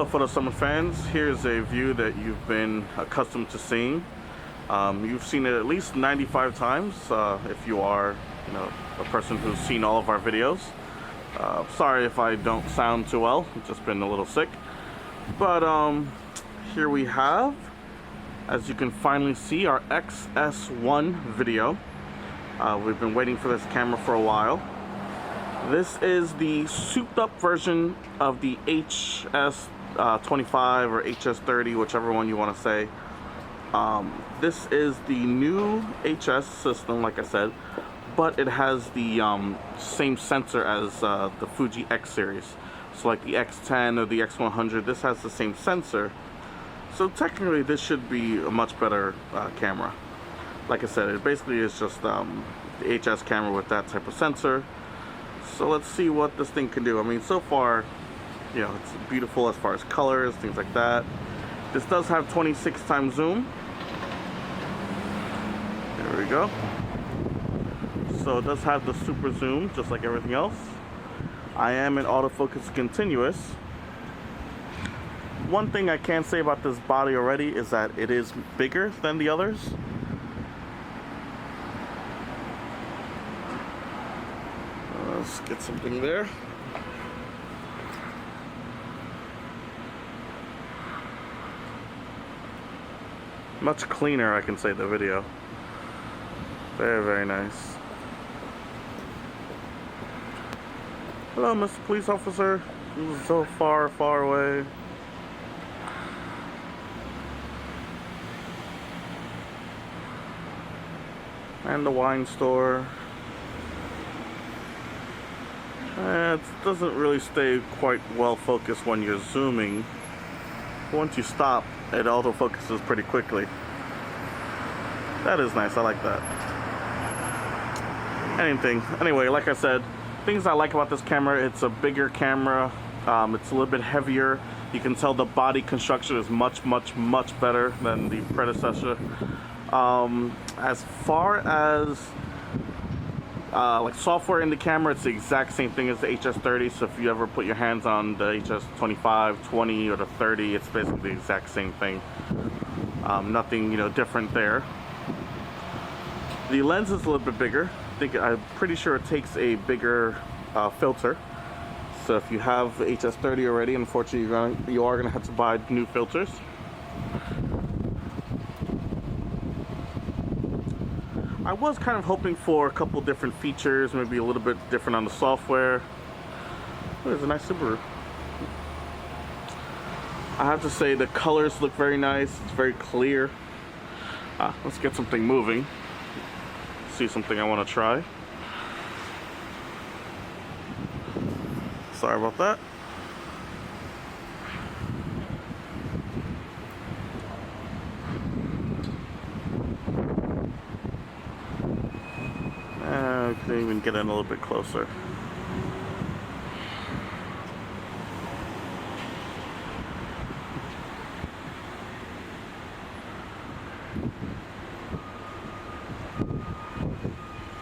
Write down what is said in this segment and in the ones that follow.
Hello Photo Summit fans, here's a view that you've been accustomed to seeing. You've seen it at least 95 times if you are a person who's seen all of our videos. Sorry if I don't sound too well, I've just been a little sick. But here we have, as you can finally see, our X-S1 video. We've been waiting for this camera for a while. This is the souped up version of the HS25 or HS30, whichever one you want to say. This is the new HS system, like I said, but it has the same sensor as the Fuji X series. So like the X10 or the X100, this has the same sensor. So technically this should be a much better camera. Like I said, it basically is just the HS camera with that type of sensor. So let's see what this thing can do. I mean, so far, it's beautiful as far as colors, things like that. This does have 26 times zoom. There we go. So it does have the super zoom, just like everything else. I am in autofocus continuous. One thing I can say about this body already is that it is bigger than the others. Let's get something there. Much cleaner, I can say, the video. Very, very nice. Hello, Mr. Police Officer. This is so far, far away. And the wine store. It doesn't really stay quite well focused when you're zooming. Once you stop, it autofocuses pretty quickly. That is nice, I like that. Anyway, like I said, things I like about this camera, it's a bigger camera, it's a little bit heavier. You can tell the body construction is much better than the predecessor. As far as like software in the camera, it's the exact same thing as the HS30. So if you ever put your hands on the HS25, 20, or the 30, it's basically the exact same thing. Nothing, different there. The lens is a little bit bigger. I'm pretty sure it takes a bigger filter. So if you have HS30 already, unfortunately, you are gonna have to buy new filters. I was kind of hoping for a couple different features, maybe a little bit different on the software. Oh, there's a nice Subaru. I have to say the colors look very nice. It's very clear. Let's get something moving. See something I want to try. Sorry about that. I can even get in a little bit closer.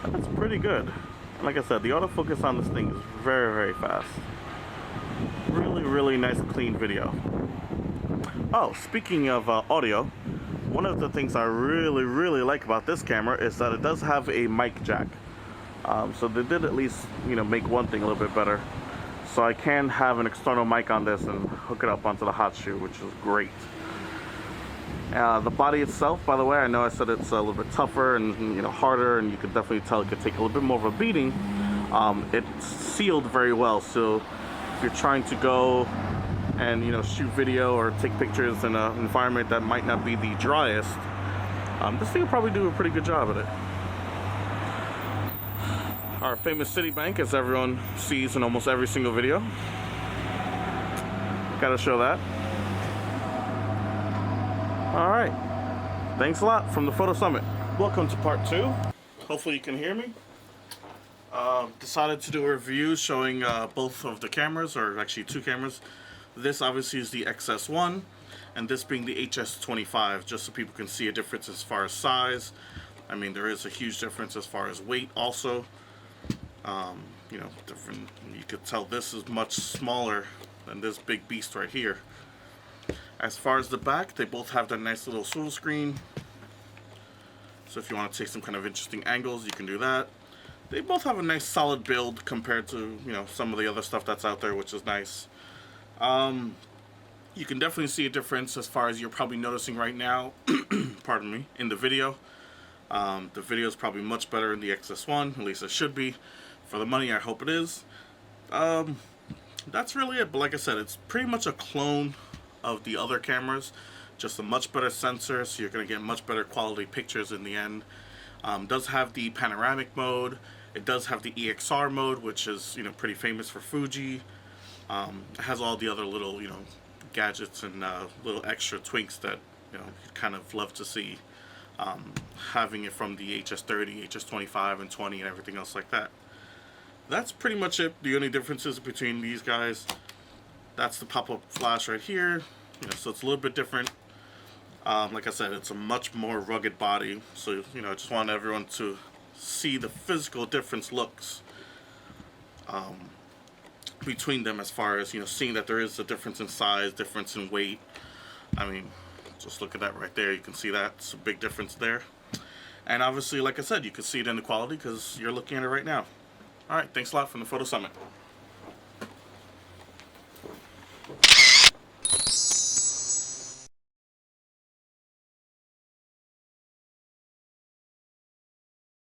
That's pretty good. Like I said, the autofocus on this thing is very fast. Really nice clean video. Oh, speaking of audio, one of the things I really like about this camera is that it does have a mic jack. So they did at least, make one thing a little bit better. So I can have an external mic on this and hook it up onto the hot shoe, which is great. The body itself, by the way, I know I said it's a little bit tougher and harder, and you could definitely tell it could take a little bit more of a beating. It's sealed very well, so if you're trying to go and shoot video or take pictures in an environment that might not be the driest, this thing will probably do a pretty good job at it. Our famous Citibank, as everyone sees in almost every single video. Gotta show that. Alright, thanks a lot from the Photo Summit. Welcome to part 2. Hopefully you can hear me. Decided to do a review showing both of the cameras, or actually two cameras. This obviously is the X-S1, and this being the HS25, just so people can see a difference as far as size. I mean, there is a huge difference as far as weight also. You could tell this is much smaller than this big beast right here. As far as the back, they both have that nice little swivel screen. So if you want to take some kind of interesting angles, you can do that. They both have a nice solid build compared to, you know, some of the other stuff that's out there, which is nice. You can definitely see a difference as far as you're probably noticing right now, pardon me, in the video. The video is probably much better in the X-S1, at least it should be. For the money, I hope it is. That's really it, but like I said, it's pretty much a clone of the other cameras, just a much better sensor, so you're going to get much better quality pictures in the end. Does have the panoramic mode. It does have the EXR mode, which is, you know, pretty famous for Fuji. It has all the other little, you know, gadgets and little extra twinks that, you know, you'd kind of love to see. Having it from the HS30, HS25, and 20, and everything else like that. That's pretty much it. The only differences between these guys, that's the pop-up flash right here. You know, so it's a little bit different. Like I said, it's a much more rugged body, so, you know, I just want everyone to see the physical difference looks between them, as far as, you know, seeing that there is a difference in size, difference in weight. I mean, just look at that right there. You can see that. It's a big difference there. And obviously, like I said, you can see it in the quality because you're looking at it right now. Alright, thanks a lot from the Photo Summit.